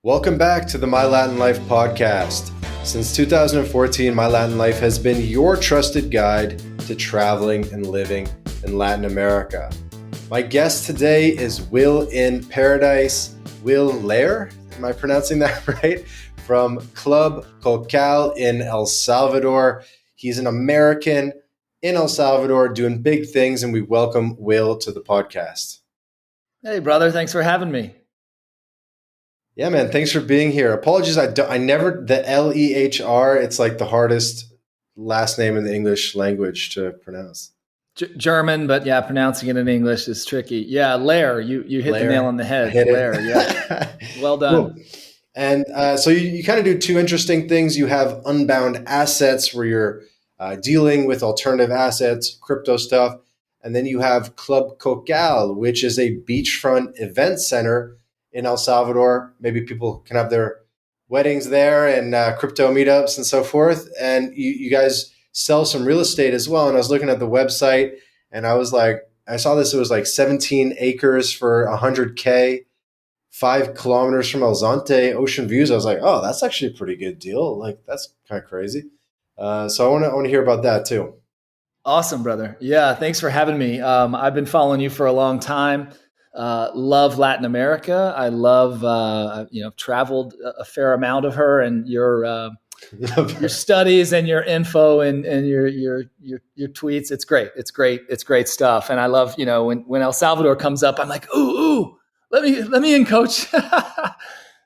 Welcome back to the MyLatinLife podcast. Since 2014, MyLatinLife has been your trusted guide to traveling and living in Latin America. My guest today is Will in Paradise, Will Lair, am I pronouncing that right? From Club Cocal in El Salvador. He's an American in El Salvador doing big things, and we welcome Will to the podcast. Hey, brother. Thanks for having me. Yeah, man. Thanks for being here. Apologies. I never, the Lehr, it's like the hardest last name in the English language to pronounce. German, but yeah, pronouncing it in English is tricky. Yeah, Lair, you hit Lair. The nail on the head. Lair, yeah. Well done. Cool. And so you kind of do two interesting things. You have Unbound Assets where you're dealing with alternative assets, crypto stuff. And then you have Club Cocal, which is a beachfront event center in El Salvador. Maybe people can have their weddings there and crypto meetups and so forth. And you guys sell some real estate as well. And I was looking at the website and I was like, I saw this, it was like 17 acres for 100K, 5 kilometers from El Zante, ocean views. I was like, oh, that's actually a pretty good deal. Like, that's kind of crazy. So I want to hear about that too. Awesome, brother. Yeah, thanks for having me. I've been following you for a long time. Love Latin America. I love, traveled a fair amount of her, and your studies and your info and your tweets. It's great. It's great stuff. And I love, when El Salvador comes up, I'm like, ooh, let me in, coach.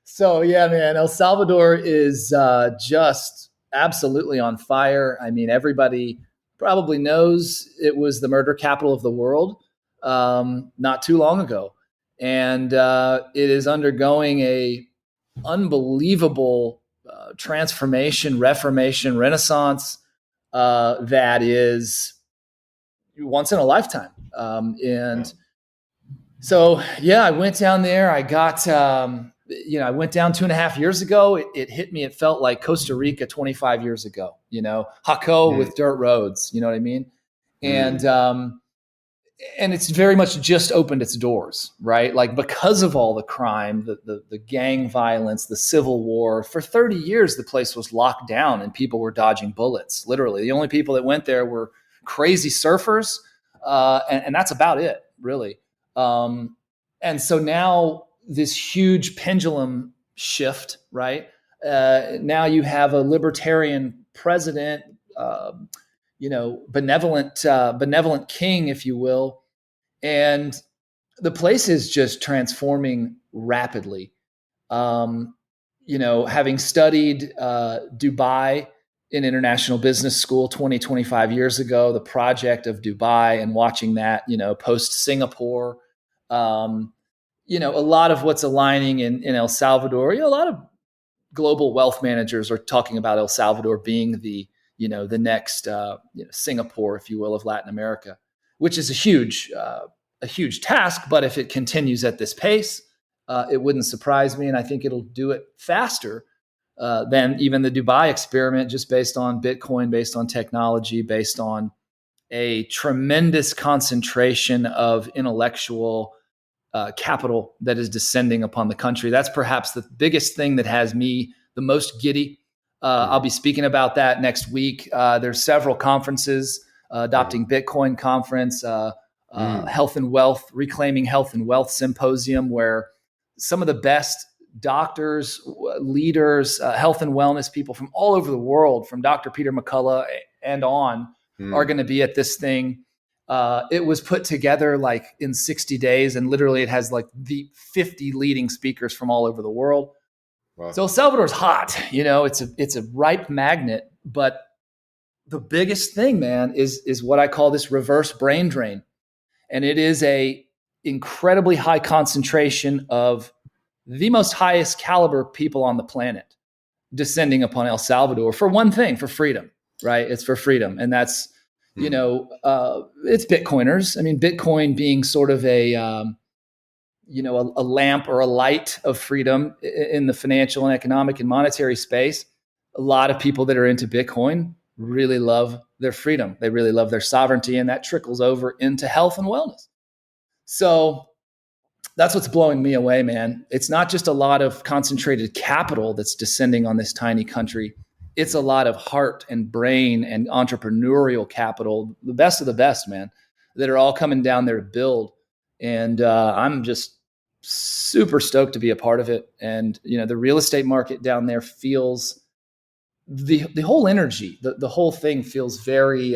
So yeah, man, El Salvador is just absolutely on fire. I mean, everybody probably knows it was the murder capital of the world not too long ago. And it is undergoing a unbelievable transformation, reformation, renaissance that is once in a lifetime. And so, yeah, I went down there. I got, I went down 2.5 years ago. It hit me. It felt like Costa Rica 25 years ago, Jaco with dirt roads, you know what I mean? And it's very much just opened its doors, right? Like because of all the crime, the gang violence, the civil war, for 30 years, the place was locked down and people were dodging bullets. Literally, the only people that went there were crazy surfers. And that's about it, really. And so now this huge pendulum shift, right? Now you have a libertarian president, benevolent king, if you will. And the place is just transforming rapidly. Having studied Dubai in international business school 25 years ago, the project of Dubai, and watching that, post Singapore, a lot of what's aligning in El Salvador, a lot of global wealth managers are talking about El Salvador being the next Singapore, if you will, of Latin America, which is a huge task. But if it continues at this pace, it wouldn't surprise me. And I think it'll do it faster than even the Dubai experiment, just based on Bitcoin, based on technology, based on a tremendous concentration of intellectual capital that is descending upon the country. That's perhaps the biggest thing that has me the most giddy. I'll be speaking about that next week. There's several conferences, Adopting Bitcoin conference, Health and Wealth, Reclaiming Health and Wealth Symposium, where some of the best doctors, leaders, health and wellness people from all over the world, from Dr. Peter McCullough and on, are going to be at this thing. It was put together like in 60 days, and literally it has like the 50 leading speakers from all over the world. Wow. So El Salvador's hot, it's a ripe magnet, but the biggest thing, man, is what I call this reverse brain drain. And it is a incredibly high concentration of the most highest caliber people on the planet descending upon El Salvador for one thing, for freedom, right? It's for freedom. And that's, it's Bitcoiners. I mean, Bitcoin being sort of a lamp or a light of freedom in the financial and economic and monetary space. A lot of people that are into Bitcoin really love their freedom. They really love their sovereignty, and that trickles over into health and wellness. So That's what's blowing me away, man. It's not just a lot of concentrated capital that's descending on this tiny country. It's a lot of heart and brain and entrepreneurial capital, the best of the best, man, that are all coming down there to build. And I'm just super stoked to be a part of it. And, the real estate market down there feels the whole energy, the whole thing feels very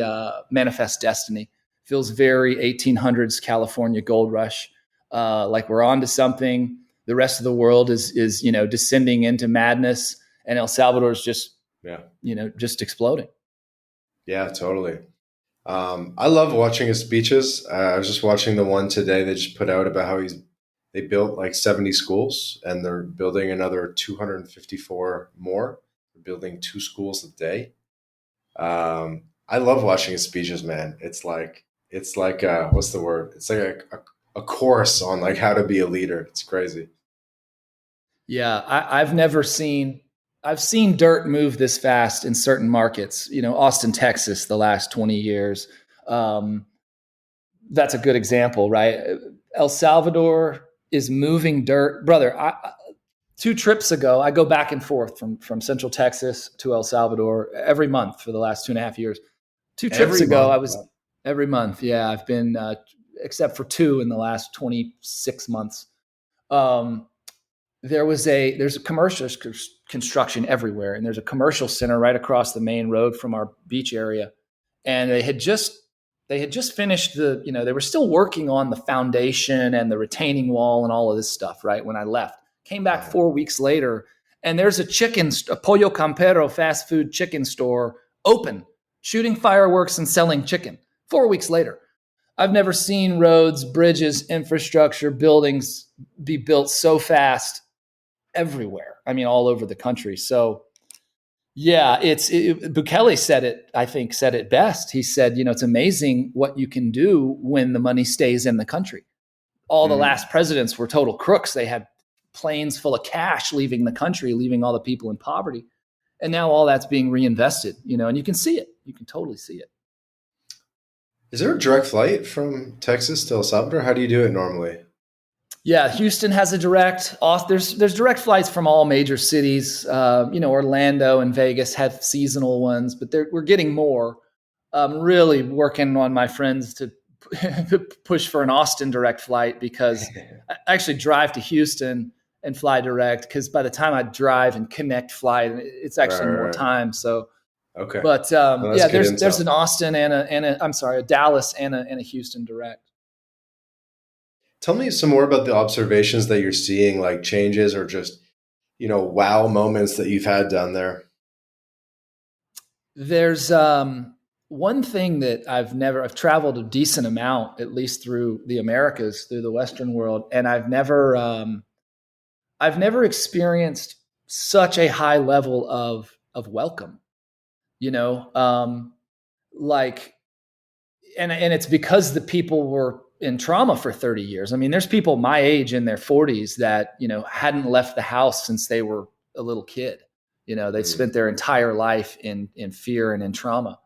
manifest destiny, feels very 1800s California gold rush. Like we're on to something. The rest of the world is descending into madness, and El Salvador is just just exploding. Yeah, totally. I love watching his speeches. I was just watching the one today they just put out about how they built like 70 schools and they're building another 254 more. They're building 2 schools a day. I love watching his speeches, man. It's like what's the word? It's like a course on like how to be a leader. It's crazy. Yeah, I've seen dirt move this fast in certain markets. Austin, Texas, the last 20 years. That's a good example, right? El Salvador is moving dirt, brother. 2 trips ago, I go back and forth from Central Texas to El Salvador every month for the last 2.5 years. 2 trips Every ago, month. I was every month. Yeah, I've been except for 2 in the last 26 months. There's a commercial construction everywhere, and there's a commercial center right across the main road from our beach area, and they had just finished they were still working on the foundation and the retaining wall and all of this stuff right when I left. Came back 4 weeks later, and there's a Pollo Campero fast food chicken store open, shooting fireworks and selling chicken. 4 weeks later. I've never seen roads, bridges, infrastructure, buildings be built so fast everywhere. I mean, all over the country. So yeah, Bukele said it best. He said, it's amazing what you can do when the money stays in the country. All the last presidents were total crooks. They had planes full of cash leaving the country, leaving all the people in poverty. And now all that's being reinvested, and you can see it. You can totally see it. Is there a direct flight from Texas to El Salvador? How do you do it normally? Yeah, Houston has a direct. There's direct flights from all major cities. Orlando and Vegas have seasonal ones, but we're getting more. I'm really working on my friends to push for an Austin direct flight, because I actually drive to Houston and fly direct, because by the time I drive and connect flight, it's actually more time. So, okay. But there's an Austin and a Dallas and a Houston direct. Tell me some more about the observations that you're seeing, like changes or just, wow moments that you've had down there. There's one thing that I've traveled a decent amount, at least through the Americas, through the Western world, and I've never experienced such a high level of welcome, and it's because the people were in trauma for 30 years. I mean, there's people my age in their 40s that, hadn't left the house since they were a little kid. They'd spent their entire life in fear and in trauma.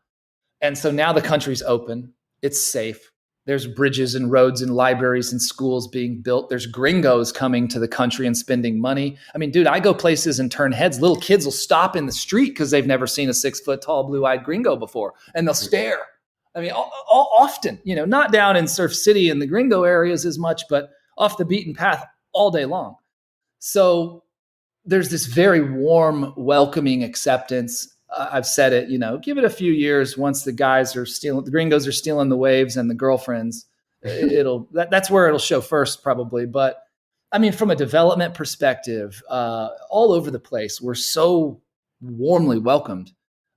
And so now the country's open. It's safe. There's bridges and roads and libraries and schools being built. There's gringos coming to the country and spending money. I mean, dude, I go places and turn heads. Little kids will stop in the street because they've never seen a 6-foot tall, blue-eyed gringo before, and they'll stare. I mean, often, not down in Surf City and the gringo areas as much, but off the beaten path all day long. So there's this very warm, welcoming acceptance. I've said it, give it a few years. Once the gringos are stealing the waves and the girlfriends, that's where it'll show first probably. But I mean, from a development perspective, all over the place, we're so warmly welcomed,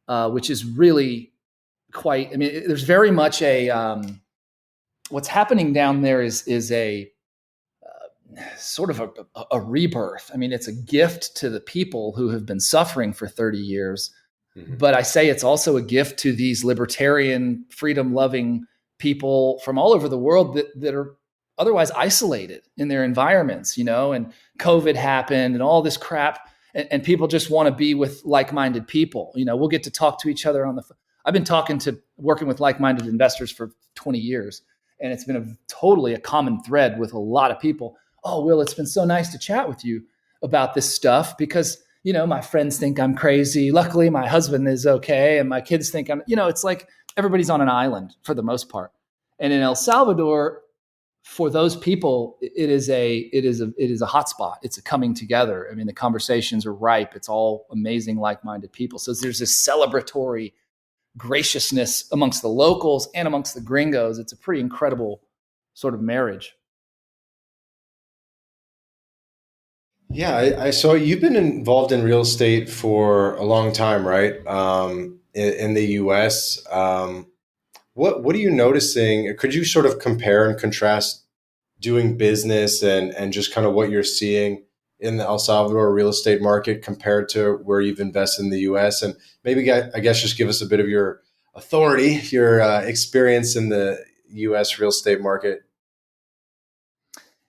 which is really quite, I mean, there's very much what's happening down there is a sort of a rebirth. I mean, it's a gift to the people who have been suffering for 30 years. Mm-hmm. But I say it's also a gift to these libertarian, freedom-loving people from all over the world that are otherwise isolated in their environments, and COVID happened and all this crap. And people just want to be with like-minded people. We'll get to talk to each other on the phone. I've been working with like-minded investors for 20 years, and it's been totally a common thread with a lot of people. "Oh, Will, it's been so nice to chat with you about this stuff because, my friends think I'm crazy. Luckily, my husband is okay. And my kids think it's like everybody's on an island for the most part. And in El Salvador, for those people, it is a hotspot. It's a coming together. I mean, the conversations are ripe. It's all amazing, like-minded people. So there's this celebratory graciousness amongst the locals and amongst the gringos. It's a pretty incredible sort of marriage. Yeah, I saw you've been involved in real estate for a long time, right? In the U.S. What are you noticing? Could you sort of compare and contrast doing business and just kind of what you're seeing in the El Salvador real estate market compared to where you've invested in the U.S.? And maybe, I guess, just give us a bit of your authority, your experience in the U.S. real estate market.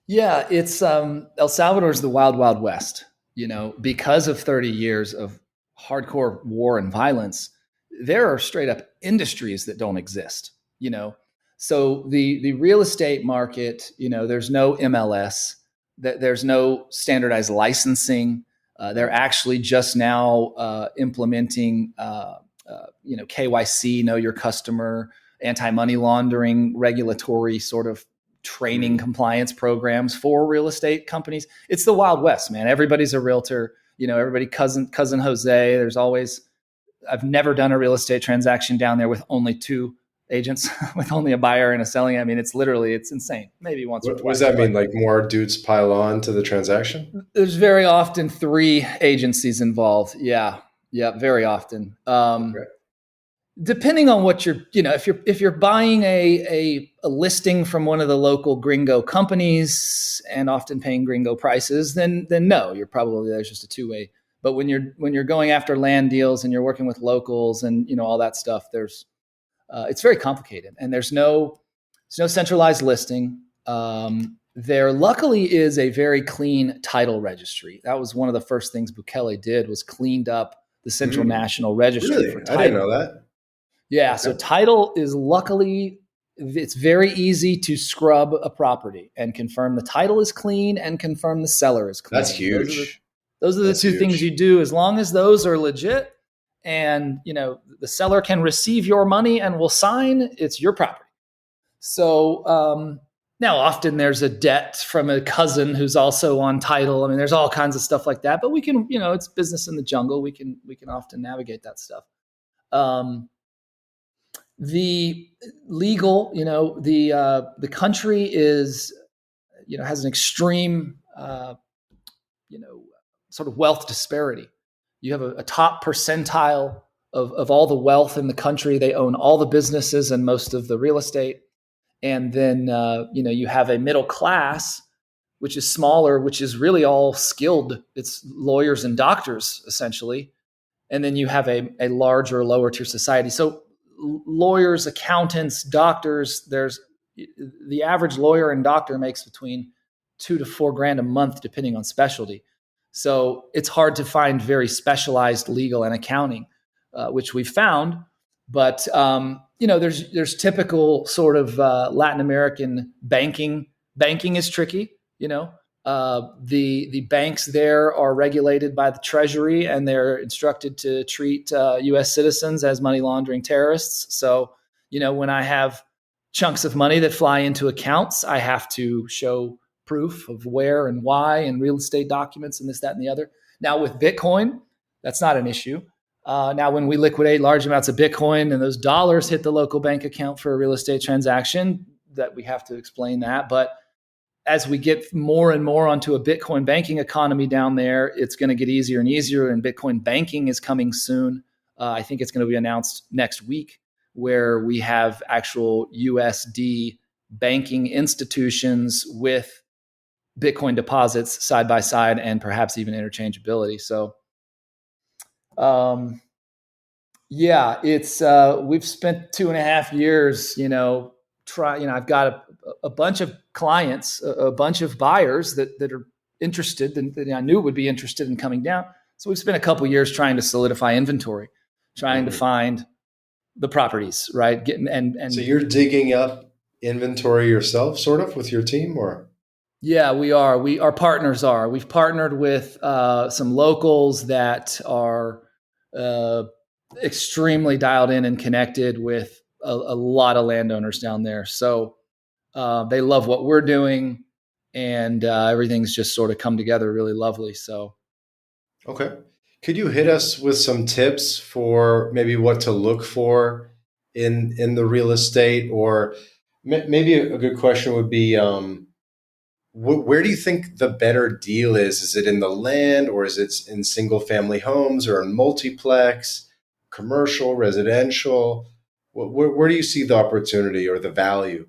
Yeah, it's El Salvador's the wild, wild west. Because of 30 years of hardcore war and violence, there are straight up industries that don't exist. So the real estate market, there's no MLS, there's no standardized licensing. They're actually just now implementing, KYC, know your customer, anti-money laundering, regulatory sort of training compliance programs for real estate companies. It's the Wild West, man. Everybody's a realtor. Everybody cousin Jose. I've never done a real estate transaction down there with only two agents, with only a buyer and a selling. I mean, it's insane. Maybe once or What does twice. that mean? Like more dudes pile on to the transaction? There's very often three agencies involved. Yeah. Yeah. Very often. Okay. Depending on what if you're buying a listing from one of the local gringo companies and often paying gringo prices, then no, you're probably there's just a two-way. But when you're going after land deals and you're working with locals and all that stuff, it's very complicated, and there's no centralized listing. There luckily is a very clean title registry. That was one of the first things Bukele did, was cleaned up the Central National Registry Really? for I didn't title. know that. Yeah, Okay. so title is luckily, it's very easy to scrub a property and confirm the title is clean and confirm the seller is clean. That's huge. Those are the That's two things you huge. do. As long as those are legit and the seller can receive your money and will sign, it's your property. So now often there's a debt from a cousin who's also on title. I mean, there's all kinds of stuff like that. But we can, it's business in the jungle. We can often navigate that stuff. The legal, the country is, has an extreme, sort of wealth disparity. You have a top percentile of all the wealth in the country. They own all the businesses and most of the real estate. And then, you have a middle class, which is smaller, which is really all skilled. It's lawyers and doctors, essentially. And then you have a larger, lower tier society. So lawyers, accountants, doctors, there's the average lawyer and doctor makes between $2,000 to $4,000 a month, depending on specialty. So it's hard to find very specialized legal and accounting, which we've found. But there's typical sort of Latin American banking. Banking is tricky. The banks there are regulated by the Treasury, and they're instructed to treat U.S. citizens as money laundering terrorists. So, when I have chunks of money that fly into accounts, I have to show proof of where and why, and real estate documents and this, that, and the other. Now with Bitcoin, that's not an issue. Now, when we liquidate large amounts of Bitcoin and those dollars hit the local bank account for a real estate transaction, that we have to explain that. But as we get more and more onto a Bitcoin banking economy down there, it's going to get easier and easier. And Bitcoin banking is coming soon. I think it's going to be announced next week, where we have actual USD banking institutions with Bitcoin deposits side by side and perhaps even interchangeability. So, yeah, it's we've spent 2.5 years, I've got a bunch of clients, a bunch of buyers that are interested and that I knew would be interested in coming down. So we've spent a couple of years trying to solidify inventory, trying to find the properties, right? So you're digging up inventory yourself, sort of, with your team, or? Yeah, we are. Our partners are. We've partnered with some locals that are uh, extremely dialed in and connected with a lot of landowners down there. So they love what we're doing, and everything's just sort of come together really lovely. So Okay. Could you hit us with some tips for maybe what to look for in the real estate, or maybe a good question would be, where do you think the better deal is? Is it in the land, or is it in single family homes, or in multiplex, commercial, residential? Where do you see the opportunity or the value?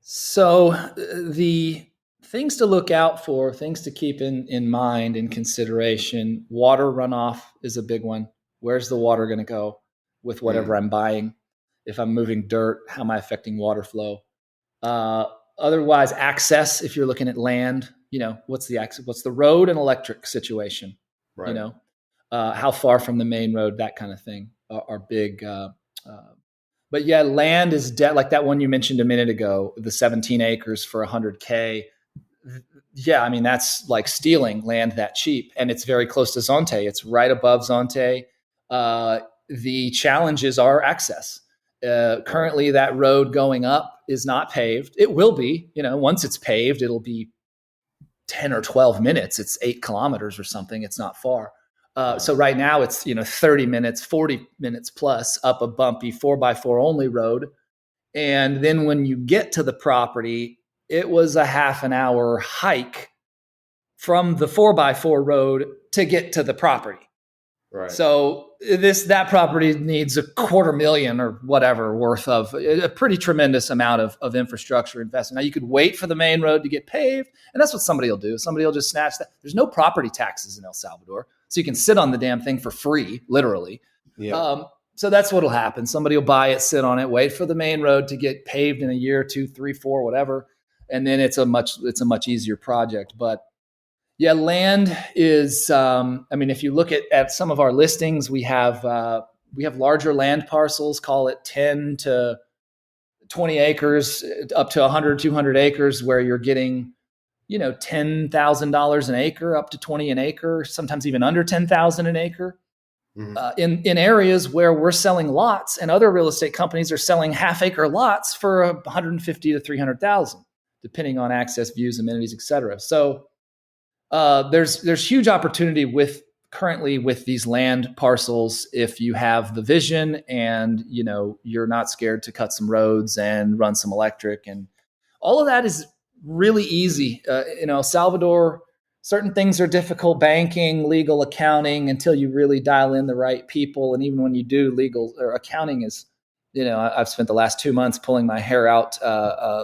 So the things to look out for, things to keep in mind, in consideration, water runoff is a big one. Where's the water going to go with whatever Mm, I'm buying? If I'm moving dirt, how am I affecting water flow? Uh, Otherwise, access, if you're looking at land, what's the access, what's the road and electric situation? You right. know, how far from the main road, that kind of thing are big. Uh, but yeah, land is like that one you mentioned a minute ago, the 17 acres for 100K. Yeah, I mean, that's like stealing land that cheap. And it's very close to Zonte. It's right above Zonte. The challenges are access. Right. Currently, that road going up is not paved. It will be, once it's paved, it'll be 10 or 12 minutes. It's 8 kilometers or something. It's not far. So Wow. right now it's 30 minutes, 40 minutes plus up a bumpy 4x4 only road. And then when you get to the property, it was a half an hour hike from the 4x4 road to get to the property. Right. So that property needs $250,000 or whatever worth of a pretty tremendous amount of infrastructure investment. Now you could wait for the main road to get paved, and that's what somebody will do. Somebody will just snatch that. There's no property taxes in El Salvador, so you can sit on the damn thing for free, literally. Yeah. So that's what'll happen. Somebody will buy it, sit on it, wait for the main road to get paved in a year, 2, 3, 4, whatever, and then it's a much easier project. But yeah, land is. I mean, if you look at some of our listings, we have larger land parcels, call it 10 to 20 acres, up to 100, 200 acres, where you're getting $10,000 an acre, up to 20 an acre, sometimes even under 10,000 an acre. Mhm. In areas where we're selling lots, and other real estate companies are selling half-acre lots for 150 to 300,000, depending on access, views, amenities, etc. So there's huge opportunity currently with these land parcels if you have the vision, and you're not scared to cut some roads and run some electric, and all of that is really easy. El Salvador, certain things are difficult: banking, legal, accounting, until you really dial in the right people. And even when you do, legal or accounting is, I've spent the last 2 months pulling my hair out,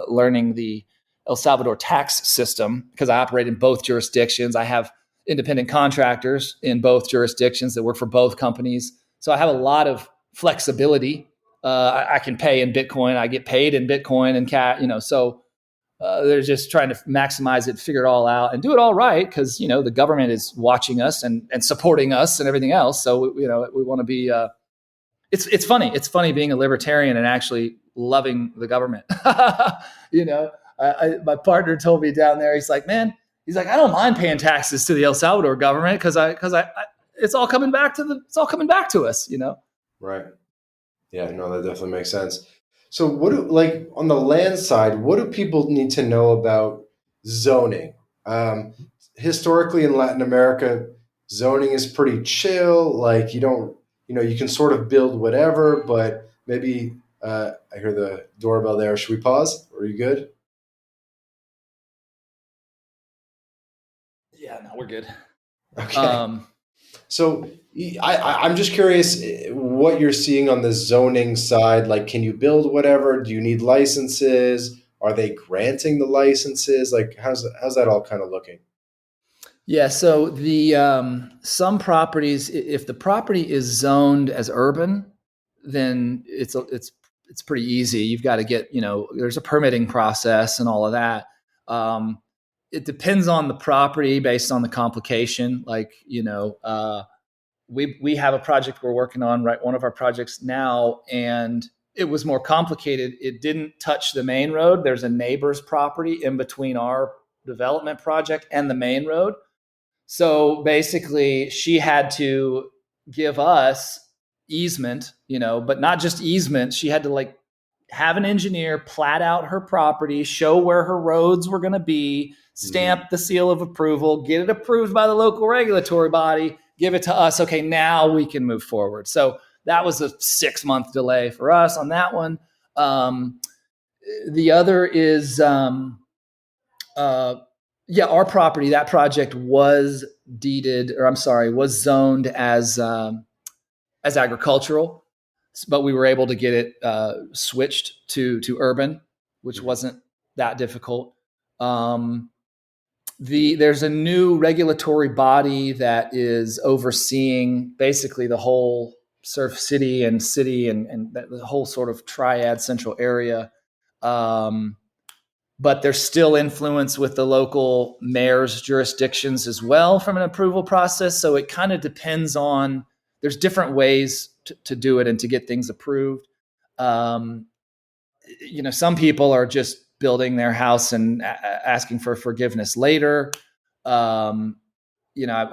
learning the El Salvador tax system, because I operate in both jurisdictions. I have independent contractors in both jurisdictions that work for both companies. So I have a lot of flexibility. I can pay in Bitcoin. I get paid in Bitcoin and cash, so they're just trying to maximize it, figure it all out, and do it all right, because the government is watching us and supporting us and everything else. So we want to be. It's funny. It's funny being a libertarian and actually loving the government. you know, my partner told me down there. He's like, man. He's like, I don't mind paying taxes to the El Salvador government because it's all coming back to us. Right. Yeah, no, that definitely makes sense. So, like on the land side, what do people need to know about zoning? Um, Historically in Latin America, zoning is pretty chill. Like you don't, you can sort of build whatever, but maybe I hear the doorbell there. Should we pause? Are you good? Yeah, no, we're good. Okay. Um, So I'm just curious what you're seeing on the zoning side. Like, can you build whatever? Do you need licenses? Are they granting the licenses? Like, how's that all kind of looking? Yeah, so the some properties, if the property is zoned as urban, then it's pretty easy. You've got to get, there's a permitting process and all of that. Um, it depends on the property based on the complication. Like, we have a project we're working on, right? One of our projects now, and it was more complicated. It didn't touch the main road. There's a neighbor's property in between our development project and the main road. So basically, she had to give us easement, but not just easement. She had to like have an engineer plat out her property, show where her roads were going to be, stamp the seal of approval, get it approved by the local regulatory body, give it to us. Okay, now we can move forward. So that was a 6-month delay for us on that one. The other is, our property, that project was was zoned as agricultural, but we were able to get it switched to urban, which wasn't that difficult. There's a new regulatory body that is overseeing basically the whole Surf City and the whole sort of triad central area. But there's still influence with the local mayor's jurisdictions as well from an approval process. So it kind of depends on, there's different ways to do it and to get things approved. Some people are just building their house and asking for forgiveness later. I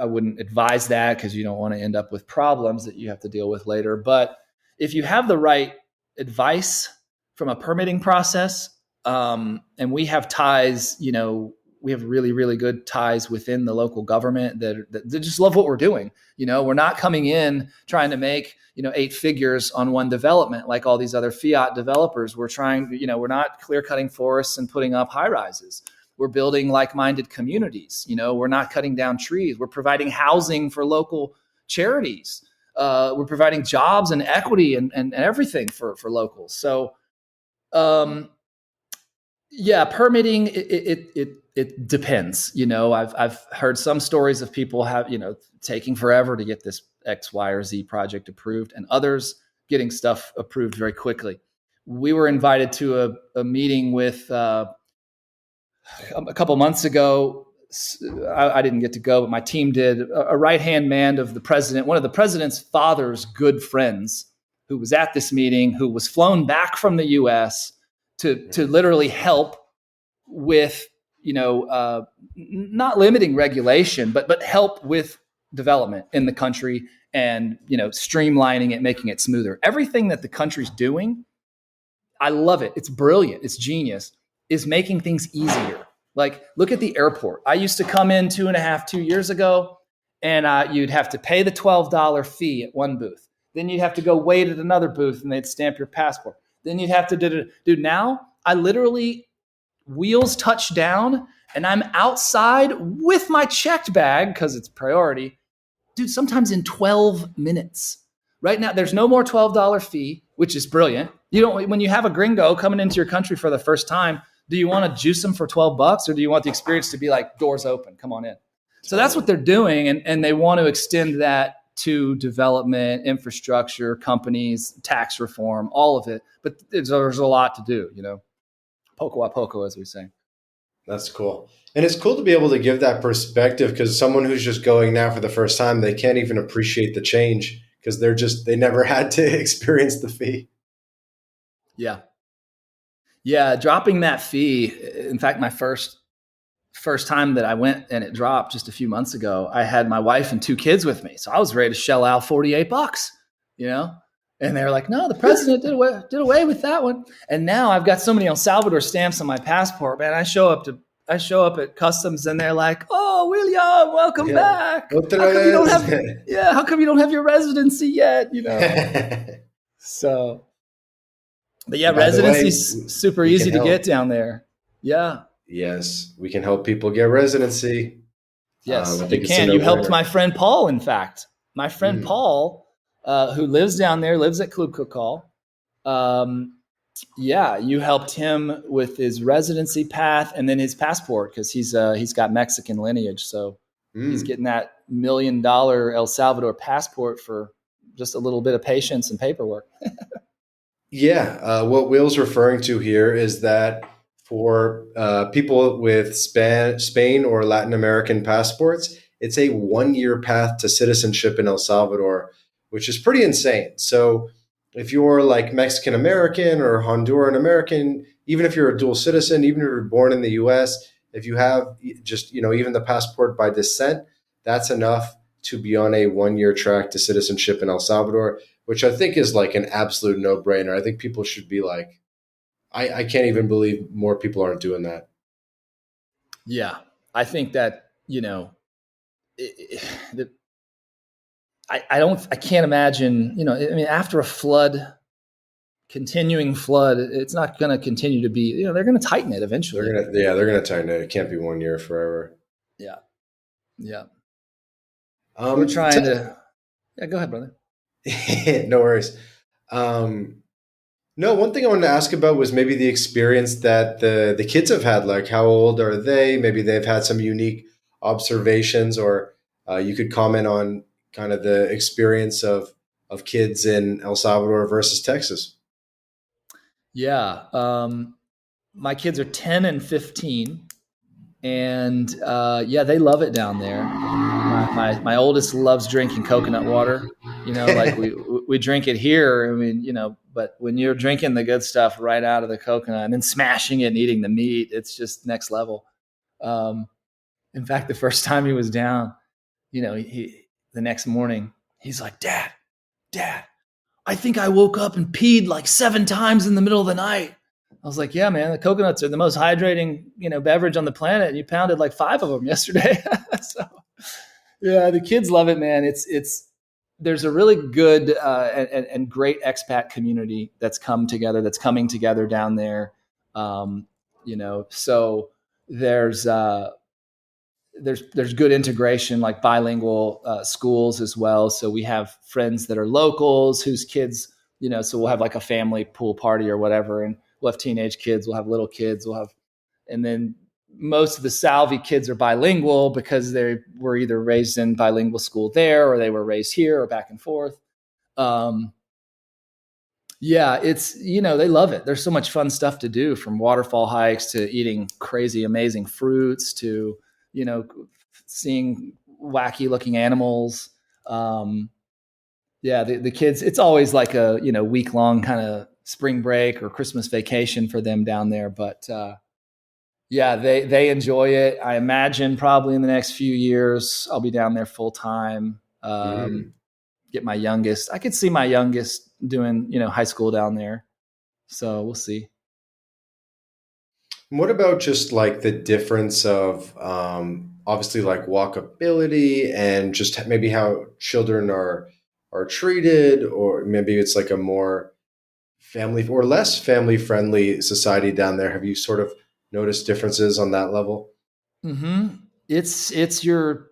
wouldn't advise that because you don't want to end up with problems that you have to deal with later. But if you have the right advice from a permitting process, and we have ties, we have really, really good ties within the local government that just love what we're doing. We're not coming in trying to make, 8 figures on one development like all these other fiat developers. We're trying, we're not clear cutting forests and putting up high rises. We're building like-minded communities. We're not cutting down trees. We're providing housing for local charities. We're providing jobs and equity and everything for locals. So, permitting, it depends. I've heard some stories of people taking forever to get this X, Y, or Z project approved, and others getting stuff approved very quickly. We were invited to a meeting with a couple months ago. I didn't get to go, but my team did. A right-hand man of the president, one of the president's father's good friends, who was at this meeting, who was flown back from the U.S. to literally help with, not limiting regulation, but help with development in the country and, streamlining it, making it smoother. Everything that the country's doing, I love it. It's brilliant. It's genius, is making things easier. Like, look at the airport. I used to come in 2 years ago, and you'd have to pay the $12 fee at one booth. Then you'd have to go wait at another booth, and they'd stamp your passport. Then you'd have to do. Now I literally wheels touch down, and I'm outside with my checked bag because it's priority. Dude, sometimes in 12 minutes. Right now, there's no more $12 fee, which is brilliant. When you have a gringo coming into your country for the first time, do you want to juice them for $12, or do you want the experience to be like, doors open, come on in? So that's what they're doing, and they want to extend that to development, infrastructure, companies, tax reform, all of it. But there's a lot to do, poco a poco, as we say. That's cool. And it's cool to be able to give that perspective, because someone who's just going now for the first time, they can't even appreciate the change because they never had to experience the fee. Yeah. Yeah. Dropping that fee. In fact, my first time that I went and it dropped just a few months ago, I had my wife and 2 kids with me. So I was ready to shell out $48, and they were like, no, the president did away with that one. And now I've got so many El Salvador stamps on my passport, man. I show up at customs and they're like, oh, William, welcome back. How come you don't have your residency yet? So, but yeah, residency's super easy to get down there. Yeah. Yes, we can help people get residency. Yes, you can. You helped my friend Paul, in fact. My friend Paul, who lives down there, lives at Club Cocal. You helped him with his residency path and then his passport, because he's got Mexican lineage. So he's getting that $1 million El Salvador passport for just a little bit of patience and paperwork. What Will's referring to here is that for people with Spain or Latin American passports, it's a 1-year path to citizenship in El Salvador, which is pretty insane. So if you're like Mexican American or Honduran American, even if you're a dual citizen, even if you're born in the US, If you have just, even the passport by descent, that's enough to be on a 1 year track to citizenship in El Salvador, which I think is like an absolute no brainer. I think people should be like, I can't even believe more people aren't doing that. Yeah, I think that the, I can't imagine. I mean, after a flood, continuing flood, it's not going to continue to be. They're going to tighten it eventually. They're gonna tighten it. It can't be 1 year forever. Yeah, yeah. We're Um, trying to. Yeah, go ahead, brother. no worries. Um, no, one thing I wanted to ask about was maybe the experience that the kids have had. Like, how old are they? Maybe they've had some unique observations, or you could comment on kind of the experience of kids in El Salvador versus Texas. Yeah, my kids are 10 and 15, and yeah, they love it down there. My oldest loves drinking coconut water. Like we drink it here. I mean, but when you're drinking the good stuff right out of the coconut and then smashing it and eating the meat, it's just next level. Um, in fact, the first time he was down, he the next morning he's like, Dad, I think I woke up and peed like 7 times in the middle of the night. I was like, yeah, man, the coconuts are the most hydrating, beverage on the planet. And you pounded like 5 of them yesterday. So yeah, the kids love it, man. There's a really good and great expat community that's coming together down there. So there's there's good integration, like bilingual schools as well. So we have friends that are locals whose kids, so we'll have like a family pool party or whatever, and we'll have teenage kids, we'll have little kids, and then most of the Salvi kids are bilingual because they were either raised in bilingual school there or they were raised here or back and forth. Um, yeah, they love it. There's so much fun stuff to do, from waterfall hikes to eating crazy, amazing fruits to, you know, seeing wacky looking animals. Um, yeah, the kids, it's always like a, week long kind of spring break or Christmas vacation for them down there. But, yeah, they enjoy it. I imagine probably in the next few years, I'll be down there full time. Mm. Get my youngest. I could see my youngest doing, high school down there. So we'll see. What about just like the difference of obviously like walkability and just maybe how children are treated, or maybe it's like a more family or less family friendly society down there? Have you sort of noticed differences on that level? Mm-hmm. It's your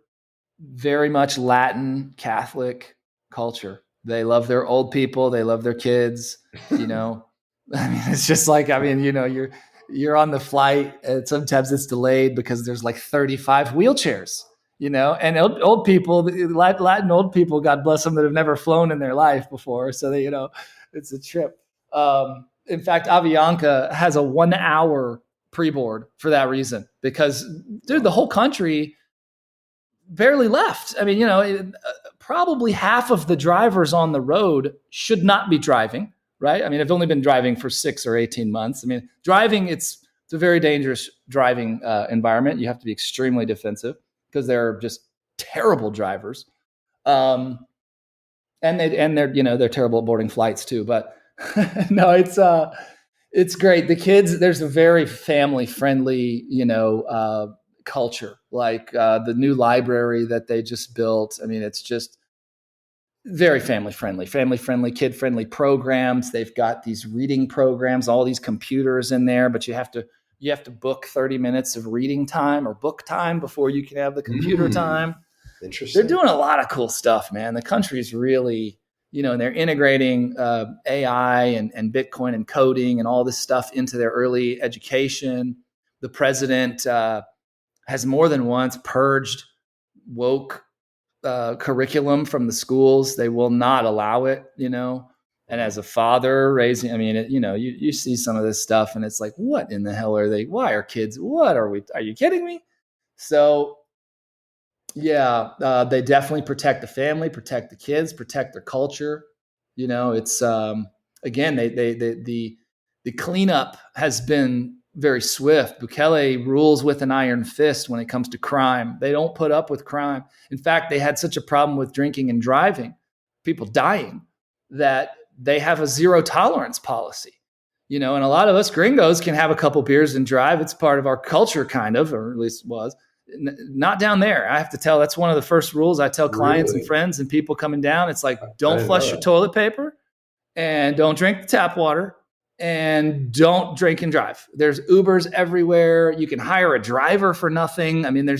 very much Latin Catholic culture. They love their old people. They love their kids. You know, I mean, it's just like, I mean, you're on the flight and sometimes it's delayed because there's like 35 wheelchairs. And old people, Latin old people, God bless them, that have never flown in their life before. So they, it's a trip. In fact, Avianca has a 1 hour pre-board for that reason, because dude, the whole country barely left. I mean, probably half of the drivers on the road should not be driving, right? I mean, I've only been driving for 6 or 18 months. I mean, driving, it's a very dangerous driving environment. You have to be extremely defensive because they're just terrible drivers. Um, and they're terrible at boarding flights too. But no, it's great. The kids, there's a very family friendly, culture. Like the new library that they just built. I mean, it's just very family friendly, kid friendly programs. They've got these reading programs, all these computers in there, but you have to book 30 minutes of reading time or book time before you can have the computer Mm, time. They're interesting. doing a lot of cool stuff, man. The country's really, and they're integrating AI and Bitcoin and coding and all this stuff into their early education. The president has more than once purged woke curriculum from the schools. They will not allow it. And as Wow. a father raising, I mean, you see some of this stuff and it's like, what in the hell are they? Why are kids? What are we? Are you kidding me? So yeah, they definitely protect the family, protect the kids, protect their culture. It's again, the cleanup has been very swift. Bukele rules with an iron fist when it comes to crime. They don't put up with crime. In fact, they had such a problem with drinking and driving, people dying, that they have a zero tolerance policy. And a lot of us gringos can have a couple beers and drive. It's part of our culture, kind of, or at least was. Not down there. I have to tell, that's one of the first rules I tell clients and friends and people coming down. It's like, don't flush your toilet paper and don't drink the tap water and don't drink and drive. There's Ubers everywhere. You can hire a driver for nothing. I mean, you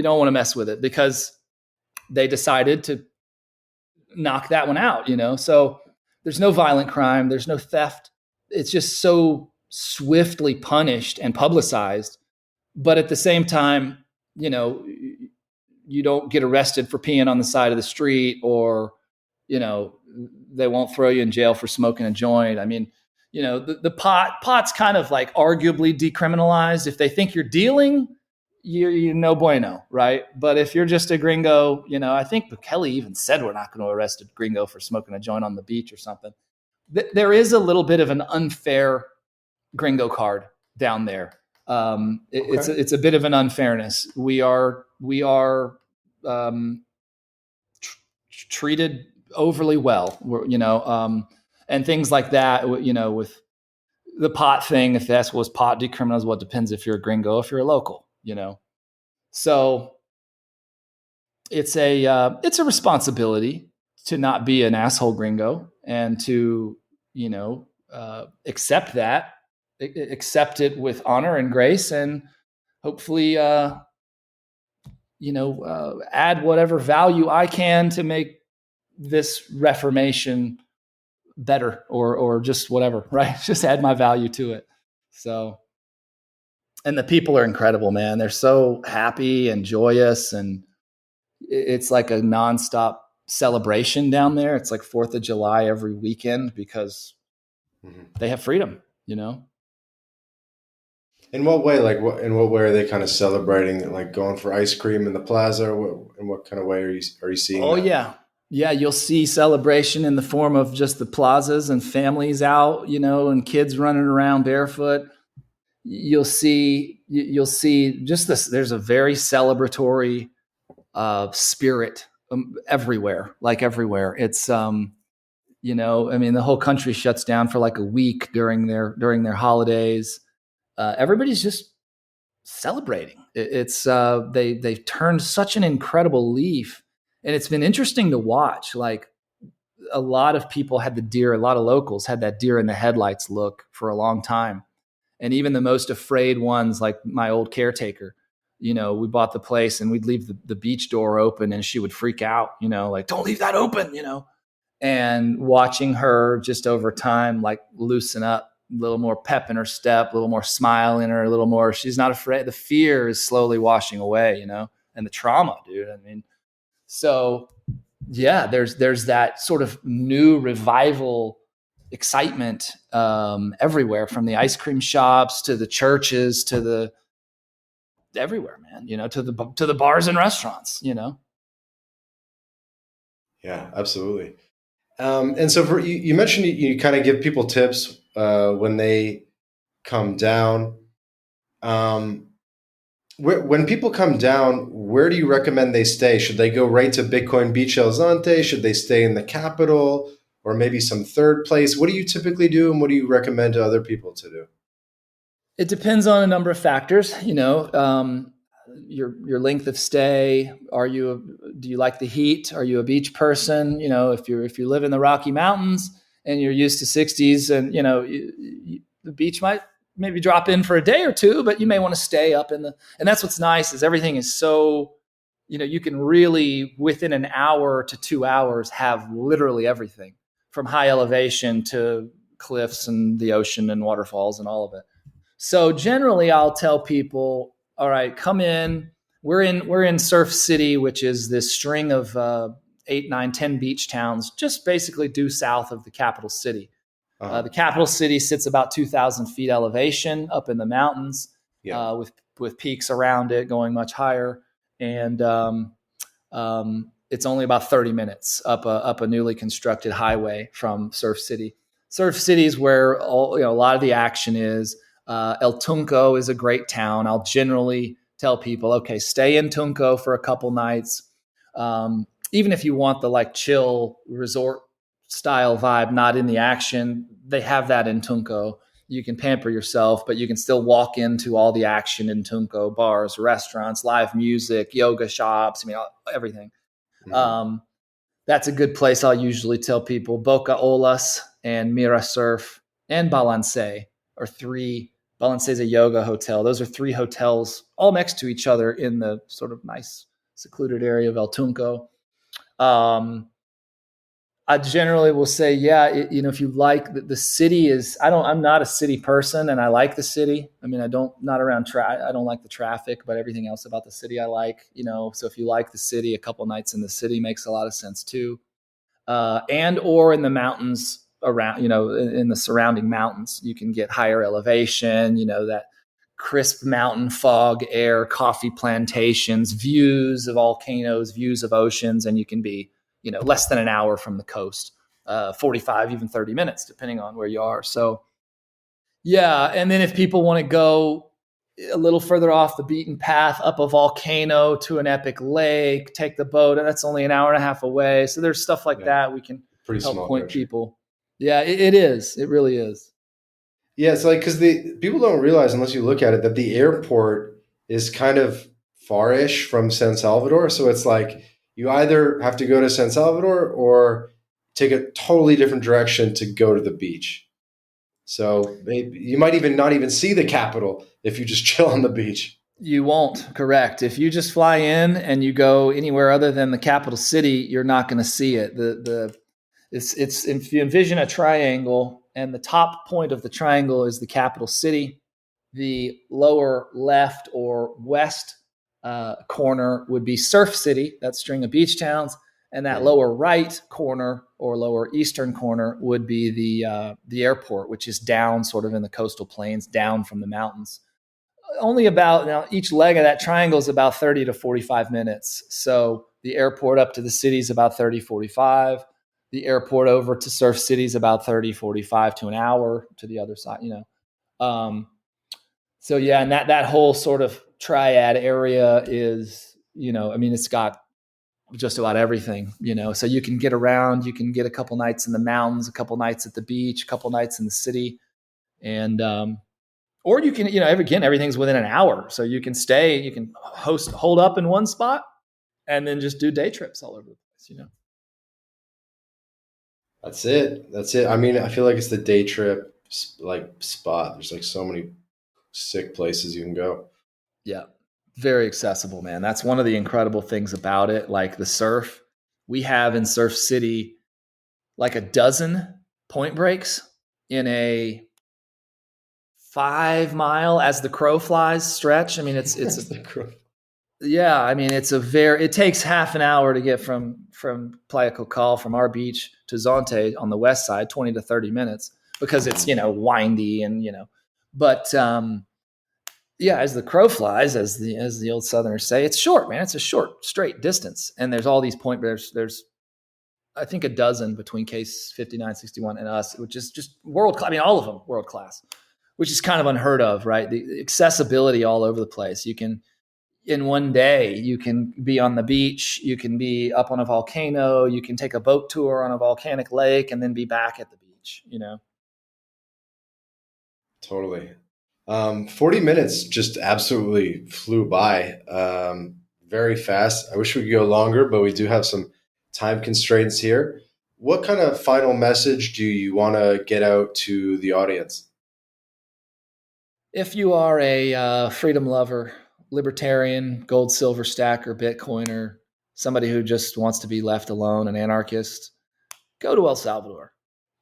don't want to mess with it because they decided to knock that one out, So there's no violent crime. There's no theft. It's just so swiftly punished and publicized. But at the same time, you don't get arrested for peeing on the side of the street, or, they won't throw you in jail for smoking a joint. I mean, the pot's kind of like arguably decriminalized. If they think you're dealing, you're no bueno, right? But if you're just a gringo, I think Bukele even said we're not going to arrest a gringo for smoking a joint on the beach or something. There is a little bit of an unfair gringo card down there. It's a bit of an unfairness. We are treated overly well, and things like that. With the pot thing, if that's was pot decriminalized, well, it depends if you're a gringo, if you're a local, So it's a responsibility to not be an asshole gringo and to accept it with honor and grace, and hopefully add whatever value I can to make this reformation better, or just whatever, right? Just add my value to it. So, and the people are incredible, man. They're so happy and joyous, and it's like a nonstop celebration down there. It's like 4th of July every weekend because they have freedom, In what way? In what way are they kind of celebrating? Like going for ice cream in the plaza? In what kind of way are you seeing? Oh, that? Yeah. You'll see celebration in the form of just the plazas and families out, and kids running around barefoot. You'll see just this. There's a very celebratory spirit everywhere. It's the whole country shuts down for like a week during their holidays. Everybody's just celebrating. They've turned such an incredible leaf, and it's been interesting to watch. Like, a lot of people had a lot of locals had that deer in the headlights look for a long time. And even the most afraid ones, like my old caretaker, we bought the place and we'd leave the beach door open and she would freak out, like, don't leave that open, and watching her just over time, like, loosen up, a little more pep in her step, a little more smile in her, a little more, she's not afraid. The fear is slowly washing away, and the trauma, dude. I mean, so yeah, there's that sort of new revival excitement everywhere, from the ice cream shops to the churches to everywhere, man, to the bars and restaurants, Yeah, absolutely. And so you mentioned you kind of give people tips when they come down. When people come down, where do you recommend they stay? Should they go right to Bitcoin Beach El Zante? Should they stay in the capital, or maybe some third place? What do you typically do, and what do you recommend to other people to do? It depends on a number of factors, your length of stay. Do you like the heat? Are you a beach person? If you live in the Rocky Mountains and you're used to 60s, and the beach might maybe drop in for a day or two, but you may want to stay up and that's what's nice, is everything is so, you can really within an hour to 2 hours have literally everything, from high elevation to cliffs and the ocean and waterfalls and all of it. So generally I'll tell people, all right, come in. We're in Surf City, which is this string of 8, 9, 10 beach towns, just basically due south of the capital city. The capital city sits about 2,000 feet elevation up in the mountains, with peaks around it going much higher. And it's only about 30 minutes up a newly constructed highway from Surf City. Surf City is where a lot of the action is. El Tunco is a great town. I'll generally tell people, okay, stay in Tunco for a couple nights. Even if you want the like chill resort style vibe, not in the action, they have that in Tunco. You can pamper yourself, but you can still walk into all the action in Tunco: bars, restaurants, live music, yoga shops. I mean, everything. Mhm. Um, that's a good place. I'll usually tell people Boca Olas and Mira Surf and Balance are three. Balance is a yoga hotel. Those are three hotels all next to each other in the sort of nice secluded area of El Tunco. Um, I generally will say, yeah, if you like the city is, I'm not a city person and I like the city. I mean, not around, I don't like the traffic, but everything else about the city I like, so if you like the city, a couple nights in the city makes a lot of sense too. And or in the mountains around, in the surrounding mountains, you can get higher elevation, that crisp mountain fog air, coffee plantations, views of volcanoes, views of oceans, and you can be, less than an hour from the coast, 45, even 30 minutes, depending on where you are. So yeah. And then if people want to go a little further off the beaten path, up a volcano to an epic lake, take the boat, and that's only an hour and a half away. So there's stuff like Yeah, that we can pretty help small point country. people. Yeah, it is. It really is. Yeah, it's like because the people don't realize unless you look at it that the airport is kind of far-ish from San Salvador. So it's like you either have to go to San Salvador or take a totally different direction to go to the beach. So maybe you might even not even see the capital if you just chill on the beach. You won't, correct. If you just fly in and you go anywhere other than the capital city, you're not going to see it. It's if you envision a triangle and the top point of the triangle is the capital city, the lower left or west corner would be Surf City, that string of beach towns, and that Mhm. lower right corner or lower eastern corner would be the airport, which is down sort of in the coastal plains, down from the mountains. Only about now each leg of that triangle is about 30 to 45 minutes. So the airport up to the city is about 30, 45. The airport over to Surf City is about 30, 45 to an hour to the other side, Um, so yeah, and that whole sort of triad area is, I mean, it's got just about everything, so you can get around, you can get a couple nights in the mountains, a couple nights at the beach, a couple nights in the city. And or you can, again, everything's within an hour, so you can stay, you can hold up in one spot and then just do day trips all over the place. That's it. That's it. I mean, I feel like it's the day trip like spot. There's like so many sick places you can go. Yeah, very accessible, man. That's one of the incredible things about it. Like the surf, we have in Surf City like a dozen point breaks in a 5 mile as the crow flies stretch. I mean, That's the cool. yeah, I mean, it takes half an hour to get from Playa Cocal, from our beach to Zonte on the west side, 20 to 30 minutes, because it's, windy and, but yeah, as the crow flies, as the old Southerners say, it's short, man. It's a short, straight distance. And there's all these there's I think a dozen between case 59, 61 and us, which is just world class. I mean, all of them world class, which is kind of unheard of, right? The accessibility all over the place. You can, in one day, you can be on the beach, you can be up on a volcano, you can take a boat tour on a volcanic lake and then be back at the beach. Totally. 40 minutes just absolutely flew by very fast. I wish we could go longer, but we do have some time constraints here. What kind of final message do you want to get out to the audience? If you are a freedom lover, libertarian, gold, silver stacker, Bitcoiner, somebody who just wants to be left alone, an anarchist, go to El Salvador.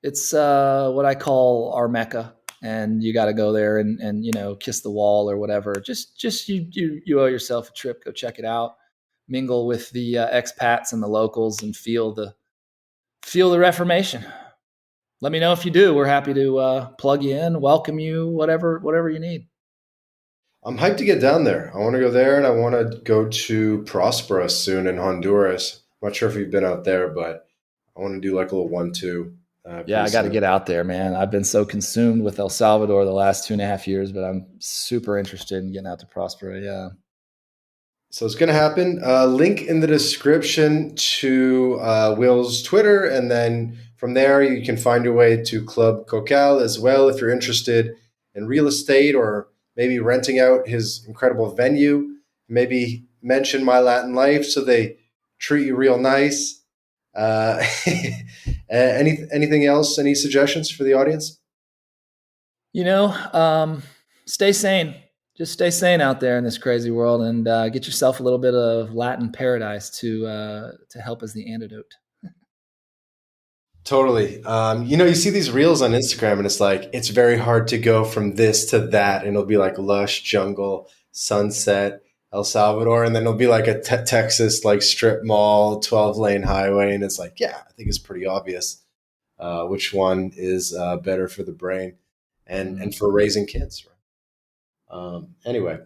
It's what I call our Mecca, and you got to go there and kiss the wall or whatever. Just you owe yourself a trip. Go check it out. Mingle with the expats and the locals, and feel the Reformation. Let me know if you do. We're happy to plug you in, welcome you, whatever you need. I'm hyped to get down there. I want to go there and I want to go to Prosperous soon in Honduras. I'm not sure if you've been out there, but I want to do like a little 1-2. Yeah, I got to get out there, man. I've been so consumed with El Salvador the last 2.5 years, but I'm super interested in getting out to Prospera. Yeah. So it's going to happen. Link in the description to Will's Twitter. And then from there, you can find your way to Club Cocal as well if you're interested in real estate or maybe renting out his incredible venue. Maybe mention MyLatinLife so they treat you real nice. Anything else? Any suggestions for the audience? Stay sane. Just stay sane out there in this crazy world, and get yourself a little bit of Latin paradise to help as the antidote. Totally. You see these reels on Instagram and it's like, it's very hard to go from this to that. And it'll be like lush jungle, sunset, El Salvador. And then it'll be like a Texas, like strip mall, 12-lane highway. And it's like, yeah, I think it's pretty obvious which one is better for the brain and for raising kids. Anyway,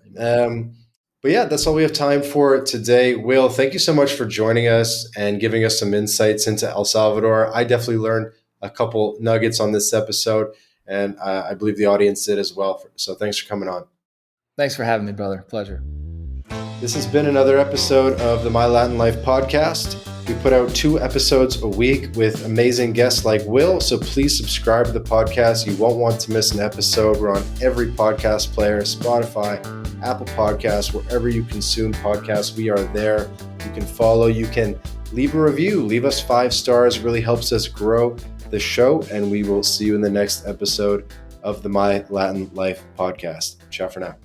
but yeah, that's all we have time for today. Will, thank you so much for joining us and giving us some insights into El Salvador. I definitely learned a couple nuggets on this episode, and I believe the audience did as well. So thanks for coming on. Thanks for having me, brother. Pleasure. This has been another episode of the MyLatinLife podcast. We put out 2 episodes a week with amazing guests like Will, so please subscribe to the podcast. You won't want to miss an episode. We're on every podcast player, Spotify, Apple Podcasts, wherever you consume podcasts, we are there. You can follow, you can leave a review, leave us 5 stars. It really helps us grow the show, and we will see you in the next episode of the My Latin Life podcast. Ciao for now.